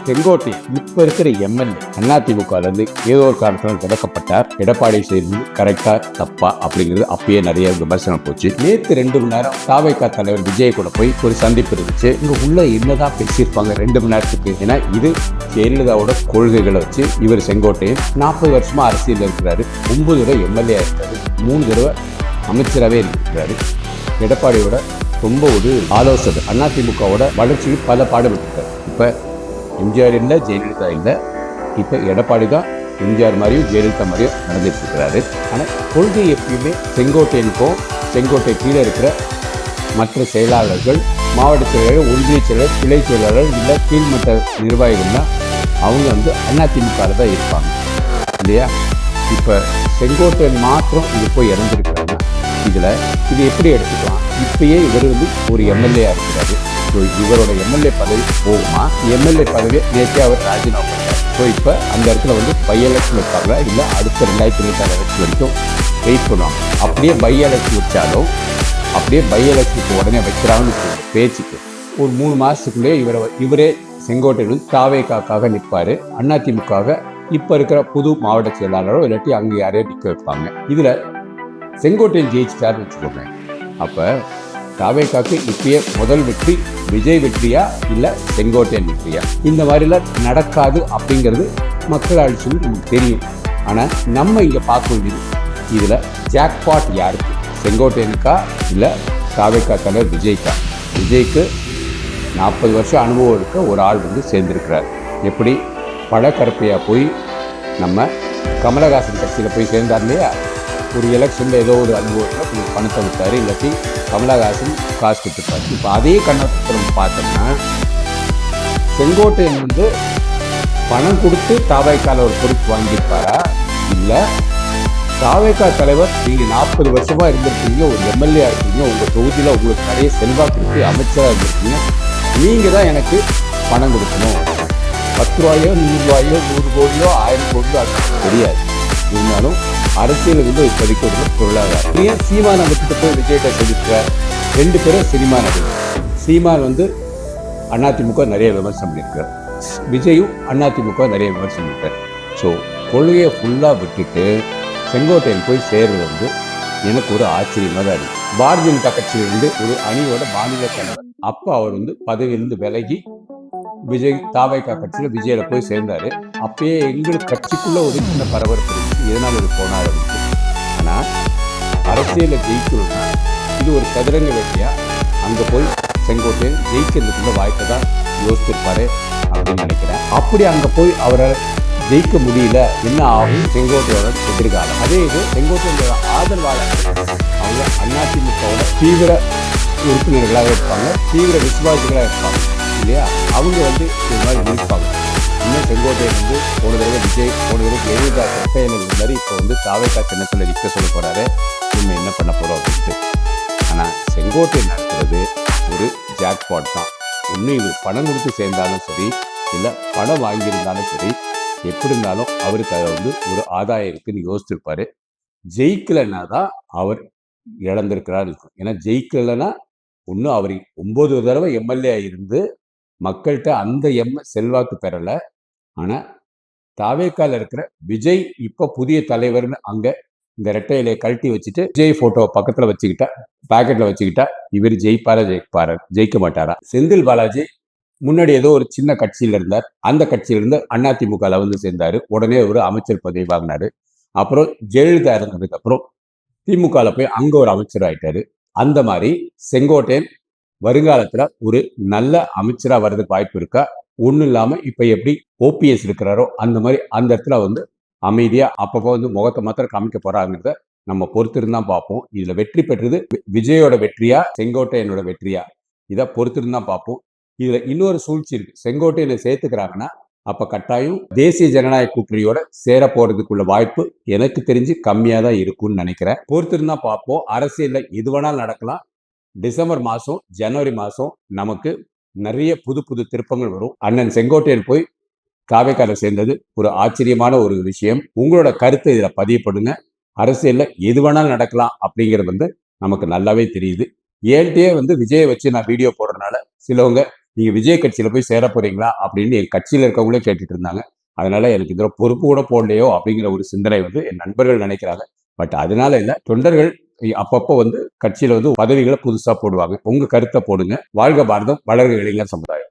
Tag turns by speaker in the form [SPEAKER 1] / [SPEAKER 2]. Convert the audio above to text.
[SPEAKER 1] செங்கோட்டையன் இப்ப இருக்கிற எம்எல்ஏ அதிமுக ஏதோ ஒரு காரணத்தால் தொடக்கப்பட்டார். எடப்பாடி செய்து கரெக்டா தப்பா அப்படிங்கிறது அப்பயே நிறைய விமர்சனம் போச்சு. நேற்று 2 மணி நேரம் தாவேகா தலைவர் விஜய் கூட போய் ஒரு சந்திப்பு இருந்துச்சு. இங்க உள்ள என்னதான் பேசியிருப்பாங்க 2 மணி நேரத்துக்கு? ஏன்னா இது ஜெயலலிதாவோட கொள்கைகளை வச்சு இவர் செங்கோட்டையன் 40 வருஷமா அரசியல் இருக்கிறாரு. 9 தடவை எம்எல்ஏ இருக்காரு, 3 தடவை அமைச்சராகவே இருக்கிறாரு. எடப்பாடியோட ரொம்ப ஒரு ஆலோசகர். அதிமுகவோட வளர்ச்சிக்கு பல பாடுபட்டிருக்காரு. இப்ப எம்ஜிஆர் இல்லை, ஜெயலலிதா இல்லை, இப்போ எடப்பாடி தான் எம்ஜிஆர் மாதிரியும் ஜெயலலிதா மாதிரியும் நடந்துட்டு இருக்கிறாரு. ஆனால் கொள்கை எப்பயுமே செங்கோட்டையனுக்கும் செங்கோட்டை கீழே இருக்கிற மற்ற செயலாளர்கள், மாவட்ட செயலாளர்கள், ஒன்றிய செயலாளர், கிளை செயலாளர் இல்லை கீழ்மட்ட நிர்வாகிகள்லாம் அவங்க அதிமுகவில் தான் இருப்பாங்க இல்லையா? இப்போ செங்கோட்டையன் மாத்திரம் இது போய் இறந்துருக்கிறாங்க. இது எப்படி எடுத்துக்கலாம்? இப்பயே இவர் ஒரு எம்எல்ஏ இருக்கிறாரு. ஸோ இவரோட எம்எல்ஏ பதவி போகுமா? எம்எல்ஏ பதவியை நேற்றே அவர் ராஜினாமா பண்ணார். ஸோ இப்போ அந்த இடத்துல பை எலெக்ஷன் வைப்பாங்களா இல்லை அடுத்த 2026 எலெக்ஷன் வரைக்கும் வெயிட் பண்ணுவாங்க. அப்படியே பை எலெக்ஷன் வச்சாலும் அப்படியே பை எலெக்ஷனுக்கு உடனே வைக்கிறாங்கன்னு பேச்சுக்கு ஒரு 3 மாதத்துக்குள்ளேயே இவரே செங்கோட்டையன் தாவேகாக்காக நிற்பார். அதிமுக இப்போ இருக்கிற புது மாவட்ட செயலாளரோ இல்லாட்டி அங்கே யாரையோ நிற்க வைப்பாங்க. இதில் செங்கோட்டையன் ஜெயிச்சிட்டாருன்னு வச்சுக்கோங்க. அப்போ தாவேகாக்கு இப்பயே முதல் வெற்றி விஜய் வெற்றியா இல்லை செங்கோட்டையன் வெற்றியா? இந்த மாதிரிலாம் நடக்காது அப்படிங்கிறது மக்கள் ஆட்சின்னு நமக்கு தெரியும். ஆனால் நம்ம இங்கே பார்க்க வேண்டியது இதில் ஜாக்பாட் யாருக்கு? செங்கோட்டையனுக்கா இல்லை தாவேகா தலைவர் விஜய்க்கா? விஜய்க்கு 40 வருஷம் அனுபவம் இருக்க ஒரு ஆள் சேர்ந்திருக்கிறார். எப்படி பழக்கரப்பையாக போய் நம்ம கமலஹாசன் கட்சியில் போய் சேர்ந்தார் இல்லையா? ஒரு எலெக்ஷனில் ஏதோ ஒரு அனுபவத்தில் கொஞ்சம் பணத்தை விட்டார், இல்லாட்டி கமலஹாசன் காசு கொடுத்துருப்பாரு. இப்போ அதே கண்ணோட்டத்தில் நம்ம பார்த்தோம்னா செங்கோட்டையன் பணம் கொடுத்து தாவேகால ஒரு பொறுப்பு வாங்கியிருப்பாரா? இல்லை தாவேகா தலைவர் நீங்கள் 40 வருஷமாக இருந்திருக்கீங்க, ஒரு எம்எல்ஏ இருக்கீங்க, உங்கள் தொகுதியில் உங்களுக்கு நிறைய செல்வாக்கு இருக்கு, அமைச்சராக இருந்திருக்கீங்க, நீங்கள் தான் எனக்கு பணம் கொடுக்கணும். 10 ரூபாயோ 100 ரூபாயோ 100 கோடியோ 1000 கோடியோ அது தெரியாது. இருந்தாலும் அரசியல் இப்போதைக்கு ஒரு பொருளாதாரம். ஏன் சீமானை விட்டுட்டு போய் விஜய்கிட்ட சொல்லியிருக்க? 2 பேரும் சினிமா நடிகர். சீமான் அதிமுக நிறைய விமர்சனம் பண்ணியிருக்கார், விஜயும் அதிமுக நிறைய விமர்சனம் பண்ணியிருக்கார். ஸோ கொள்கையை ஃபுல்லாக விட்டுட்டு செங்கோட்டையன் போய் சேர்றது எனக்கு ஒரு ஆச்சரியமாக தான் இருக்குது. பாரதிய ஜனதா கட்சியிலிருந்து ஒரு அணியோட மாநில தலைவர். அப்போ அவர் பதவியிலிருந்து விலகி விஜய் தாவேகா கட்சியில் விஜயில போய் சேர்ந்தாரு. அப்பயே எங்களுக்கு கட்சிக்குள்ள ஒரு சின்ன பரபரப்பு இருந்துச்சு, எதனால ஒரு போனார் இருந்துச்சு. ஆனால் அரசியலில் ஜெயிக்கணும்னா இது ஒரு சதுரங்க வெற்றியா அங்கே போய் செங்கோட்டையன் ஜெயிக்கிறதுக்குள்ள வாய்ப்பை தான் யோசிச்சிருப்பாரு அப்படின்னு நினைக்கிறேன். அப்படி அங்கே போய் அவரால் ஜெயிக்க முடியல, என்ன ஆகும் செங்கோட்டையோட எதிர்காலம்? அதே இது செங்கோட்டையோட ஆதரவாளர்கள் அவங்க அதிமுகவோட தீவிர உறுப்பினர்களாக இருப்பாங்க, தீவிர விசுவாசிகளாக இருப்பாங்க இல்லையா? அவங்க இது மாதிரி நினைப்பாங்க. இன்னும் செங்கோட்டையன் போன தடவை விஜய், போன தடவை ஜெயலலிதா கட்டையன் இருந்தாரு, இப்போ தாவேகா சின்னத்தில் நிற்க சொல்ல போறாரு, நம்ம என்ன பண்ண போறோம் அப்படின்ட்டு. ஆனால் செங்கோட்டையன் நடத்துறது ஒரு ஜாக்பாட் தான். ஒன்றும் இவர் பணம் கொடுத்து சேர்ந்தாலும் சரி, இல்லை பணம் வாங்கியிருந்தாலும் சரி, எப்படி இருந்தாலும் அவருக்கு அதை ஒரு ஆதாயம் இருக்குன்னு யோசிச்சிருப்பாரு. ஜெயிக்கலைன்னா தான் அவர் இழந்திருக்கிறாரு இருக்கும். ஏன்னா ஜெயிக்கலைன்னா ஒன்றும் அவர் 9 தடவை எம்எல்ஏ இருந்து மக்கள்கிட்ட அந்த செல்வாக்கு பெறலை. ஆனால் தாவேகால இருக்கிற விஜய் இப்போ புதிய தலைவர்னு அங்கே இந்த ரெட்டை இலையை கழட்டி வச்சுட்டு விஜய் போட்டோவை பக்கத்தில் வச்சுக்கிட்டா, பேக்கெட்டில் வச்சுக்கிட்டா இவர் ஜெயிக்க மாட்டாரா? செந்தில் பாலாஜி முன்னாடி ஏதோ ஒரு சின்ன கட்சியில் இருந்தார், அந்த கட்சியிலிருந்து அதிமுகவில் சேர்ந்தார், உடனே ஒரு அமைச்சர் பதவி வாங்கினாரு. அப்புறம் ஜெயலலிதா இருந்ததுக்கு அப்புறம் திமுகவில் போய் அங்கே ஒரு அமைச்சர் ஆயிட்டாரு. அந்த மாதிரி செங்கோட்டையன் வருங்காலத்தில் ஒரு நல்ல அமைச்சராக வர்றதுக்கு வாய்ப்பு இருக்கா? ஒன்றும் இல்லாமல் இப்போ எப்படி ஓபிஎஸ் இருக்கிறாரோ அந்த மாதிரி அந்த இடத்துல அமைதியாக அப்பப்போ முகத்தை மாத்திரம் காமிக்க போறாங்கிறத நம்ம பொறுத்திருந்தான் பார்ப்போம். இதில் வெற்றி பெற்றது விஜயோட வெற்றியா செங்கோட்டையனோட வெற்றியா? இதை பொறுத்திருந்தான் பார்ப்போம். இதில் இன்னொரு சூழ்ச்சி இருக்கு. செங்கோட்டையனை சேர்த்துக்கிறாங்கன்னா அப்போ கட்டாயம் தேசிய ஜனநாயக கூட்டணியோட சேர போறதுக்குள்ள வாய்ப்பு எனக்கு தெரிஞ்சு கம்மியாக தான் இருக்கும்னு நினைக்கிறேன். பொறுத்திருந்தா பார்ப்போம். அரசியலில் எது வேணாலும் நடக்கலாம். டிசம்பர் மாதம் ஜனவரி மாதம் நமக்கு நிறைய புது புது திருப்பங்கள் வரும். அண்ணன் செங்கோட்டையன் போய் தாவேகால சேர்ந்தது ஒரு ஆச்சரியமான ஒரு விஷயம். உங்களோட கருத்தை இதில் பதிவு பண்ணுங்க. அரசியலில் எது வேணாலும் நடக்கலாம் அப்படிங்கிறது நமக்கு நல்லாவே தெரியுது. ஏன்ட்டே விஜயை வச்சு நான் வீடியோ போடுறதுனால சிலவங்க நீங்க விஜய் கட்சியில போய் சேர போறீங்களா அப்படின்னு என் கட்சியில இருக்கவங்களே கேட்டுட்டு இருந்தாங்க. அதனால எனக்கு இதுல பொறுப்பு கூட போடலையோ அப்படிங்கிற ஒரு சிந்தனை வந்து என் நண்பர்கள் நினைக்கிறாங்க. பட் அதனால இல்ல, தொண்டர்கள் அப்பப்போ வந்து கட்சியில வந்து பதவிகளை புதுசா போடுவாங்க. உங்க கருத்தை போடுங்க. வாழ்க பாரதம், வளர்க இளைஞர் சமுதாயம்.